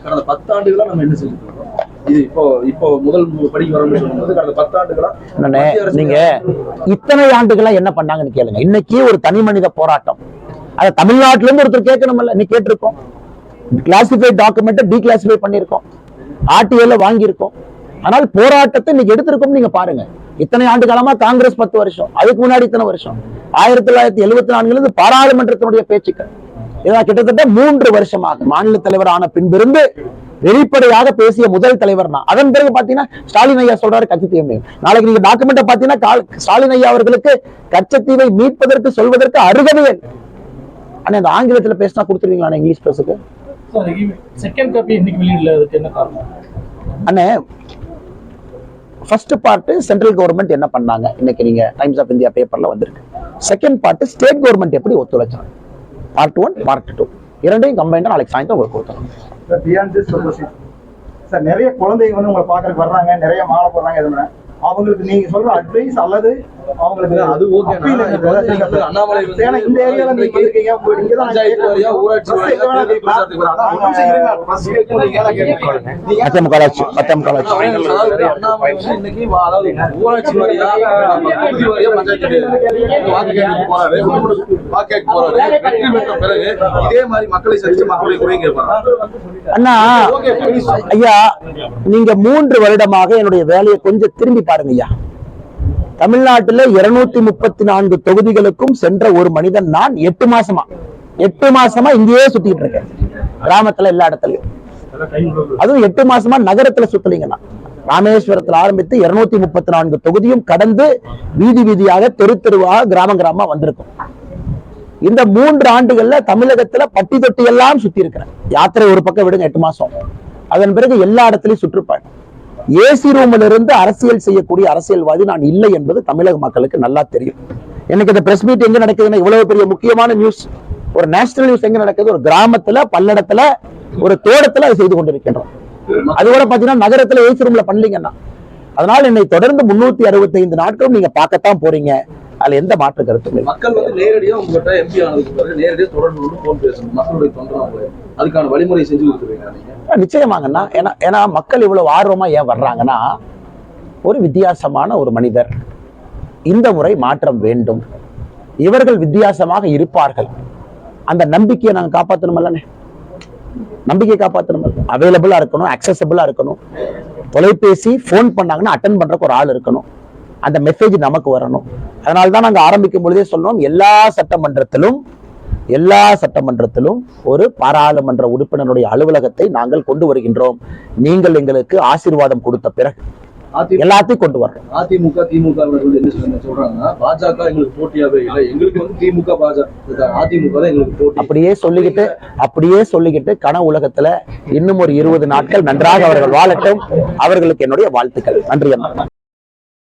கடந்த 10 ஆண்டுகளா நம்ம என்ன செஞ்சுட்டு இருக்கோம்? இது இப்போ முதல் படிக்க வரணும்னு சொல்லும்போது கடந்த 10 ஆண்டுகளா நீங்க இத்தனை ஆண்டுகளா என்ன பண்ணாங்கன்னு கேளுங்க. இன்னைக்கு ஒரு தனி மனித போராட்டம். அதை தமிழ்நாட்டில இருந்து ஒருத்தர் கேட்கணும்ல, நீ கேட்டிருக்கோம். கிளாசிஃபைட் டாக்குமெண்ட் டீகிளாசிஃபை பண்ணிருக்கோம், ஆர்டிஐல வாங்கியிருக்கோம். ஆனால் போராட்டத்தை இன்னைக்கு எடுத்திருக்கோம். நீங்க பாருங்க, இத்தனை ஆண்டு காலமா காங்கிரஸ் 10 வருஷம், அதுக்கு முன்னாடி இத்தனை வருஷம் 1974 பாராளுமன்றத்தினுடைய பேச்சுக்கள், இதான் கிட்டத்தட்ட 3 வருஷமாக மாநில தலைவர் ஆன பின்பிருந்து வெளிப்படையாக பேசிய முதல் தலைவர் தான். அதன் பிறகு பாத்தீங்கன்னா ஸ்டாலின் ஐயா சொல்றாரு கச்சத்தீவு. நாளைக்கு நீங்க டாக்குமெண்ட பாத்தீங்கன்னா ஸ்டாலின் ஐயா அவர்களுக்கு கச்சத்தீவை மீட்பதற்கு சொல்வதற்கு அருகதையே. ஆனா இந்த ஆங்கிலத்துல பேசினா கொடுத்துருவீங்களா இங்கிலீஷ் பேசுக்கு? செகண்ட் காப்பி இன்னைக்கு வெளியிடல, அதுக்கு என்ன காரணம்? அண்ணே, ஃபர்ஸ்ட் பார்ட் சென்ட்ரல் கவர்மெண்ட் என்ன பண்ணாங்க, இன்னைக்கு நீங்க டைம்ஸ் ஆஃப் இந்தியா பேப்பர்ல வந்திருக்கு. செகண்ட் பார்ட் ஸ்டேட் கவர்மெண்ட் எப்படி ஒத்துழைச்சாங்க. பார்ட் 1 பார்ட் 2 இரண்டையும் கம்பைண்டா நாளைக்கு சாயந்தரம் உங்களுக்கு கொடுத்தாங்க. சார் நிறைய குழந்தைங்க வந்து உங்களை பாக்குறதுக்கு வர்றாங்க, நிறைய மாலை போடுறாங்க. எதுனா அவங்களுக்கு நீங்க சொல்ற அட்வைஸ் அல்லது அவங்களுக்கு அது ஓகே. அண்ணாமலை இந்த ஏரியால நீங்க இருக்கீங்க, இங்க தான் ஊராட்சி இன்னைக்கு அதாவது ஊராட்சி வாரியா பகுதி வாரியா பஞ்சாயத்து போறாரு, வாக்கு போறாரு. வெற்றி பெற்ற பிறகு இதே மாதிரி மக்களை சந்திச்சு மக்களை குறை கேட்பாங்க. அண்ணா ஐயா, நீங்க 3 வருடமாக என்னுடைய வேலையை கொஞ்சம் திரும்பி பாருங்க ஐயா. தமிழ்நாட்டில் 234 தொகுதிகளுக்கும் சென்ற ஒரு மனிதன் நான். 8 மாசமா இங்கேயே சுத்திட்டு இருக்கேன், கிராமத்துல எல்லா இடத்துலயும். அதுவும் 8 மாசமா நகரத்துல சுத்தலீங்கன்னா, ராமேஸ்வரத்தில் ஆரம்பித்து 234 தொகுதியும் கடந்து வீதி வீதியாக தெரு தெருவாக கிராமமா வந்திருக்கும். இந்த 3 ஆண்டுகள்ல தமிழகத்துல பட்டி தொட்டி எல்லாம் சுத்தி இருக்கிறேன். யாத்திரை ஒரு பக்கம் விடுங்க, 8 மாசம். அதன் பிறகு எல்லா இடத்துலயும் சுற்றுப்பயணம். ஏசி ரூம்ல இருந்து அரசியல் செய்யக்கூடிய அரசியல்வாதி நான் இல்லை என்பது தமிழக மக்களுக்கு நல்லா தெரியும். எனக்கு இந்த பிரஸ் மீட் எங்க நடக்குதுன்னா, இவ்வளவு பெரிய முக்கியமான நியூஸ், ஒரு நேஷனல் நியூஸ் எங்க நடக்குது, ஒரு கிராமத்துல, பல்லடத்துல, ஒரு தோட்டத்துல அதை செய்து கொண்டிருக்கின்றோம். அது கூட பாத்தீங்கன்னா நகரத்துல ஏசி ரூம்ல பண்ணலீங்கன்னா. அதனால என்னை தொடர்ந்து 365 நாட்களும் நீங்க பார்க்கத்தான் போறீங்க. அதுல எந்த மாற்று கருத்து? மக்கள் வந்து நேரடியா உங்ககிட்ட எம்பி ஆனதுக்கு பிறகு நேரடியா தொடர்பு போன் பேசணும், மக்களுடைய தொண்டை அதுக்கான வழிமுறை செஞ்சு கொடுத்துருவீங்க நீங்க? நிச்சயமாங்கண்ணா. ஏன்னா மக்கள் இவ்வளவு ஆர்வமா ஏன் வர்றாங்கன்னா, ஒரு வித்தியாசமான ஒரு மனிதர், இந்த முறை மாற்றம் வேண்டும், இவர்கள் வித்தியாசமாக இருப்பார்கள், அந்த நம்பிக்கையை நாங்க காப்பாற்றணுமல்லண்ணே. நம்பிக்கை காப்பாற்றணும், அவைலபிளா இருக்கணும், அக்சசபிளா இருக்கணும். தொலைபேசி போன் பண்ணாங்கன்னா அட்டன் பண்றதுக்கு ஒரு ஆள் இருக்கணும், அந்த மெசேஜ் நமக்கு வரணும். அதனால்தான் நாங்க ஆரம்பிக்கும் பொழுதே சொன்னோம், எல்லா சட்டமன்றத்திலும் ஒரு பாராளுமன்ற உறுப்பினருடைய அலுவலகத்தை நாங்கள் கொண்டு வருகின்றோம். நீங்கள் எங்களுக்கு ஆசீர்வாதம் கொடுத்த பிறகு எல்லாத்தையும் கொண்டு வரோம். அதிமுக திமுக என்ன சொல்றாங்கன்னா, பாஜக எங்களுக்கு போட்டியாவே இல்லை, எங்களுக்கு வந்து திமுக பாஜக அதிமுக தான் எங்களுக்கு போட்டி. அப்படியே சொல்லிக்கிட்டு கன உலகத்துல இன்னும் ஒரு 20 நாட்கள் நன்றாக அவர்கள் வாழட்டும். அவர்களுக்கு என்னுடைய வாழ்த்துக்கள். நன்றி அம்மா.